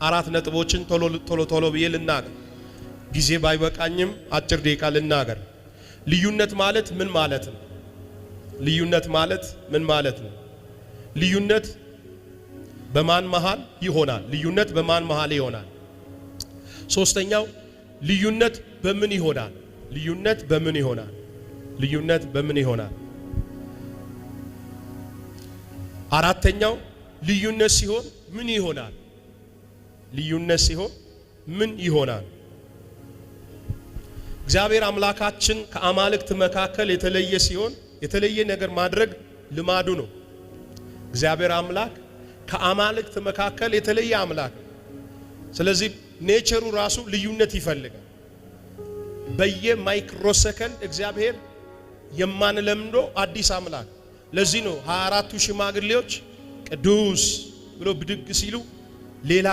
አራት ነጥቦችን ቶሎ ብዬ ልናገር። ጊዜ ባይበቃኝም አጭር ደቂቃ ልናገር። ልዩነት ማለት ምን ማለት ነው? ልዩነት ማለት ምን ማለት ነው? ልዩነት በማን መሃል ይሆናል? ልዩነት በማን መሃል ይሆናል? ሶስተኛው ልዩነት በምን ይሆናል? ልዩነት በምን ይሆናል? ልዩነት በምን ይሆናል? አራተኛው ልዩነት ሲሆን ምን ይሆናል? ልዩነት ሲሆን ምን ይሆናል? እግዚአብሔር አምላካችን ከአማልክት መካከል የተለየ ሲሆን የተለየ ነገር ማድረግ ልማዱ ነው። እግዚአብሔር አምላክ ከአማልክት መካከል የተለየ አምላክ። ስለዚህ ኔቸሩ ራሱ ልዩነት ይፈልጋል። በየማይክሮሰከንድ እግዚአብሔር የማንለምደው አዲስ አምላክ። ለዚህ ነው 24ቱ ሽማግሌዎች ቅዱስ ብሎ ብድግ ሲሉ ሌላ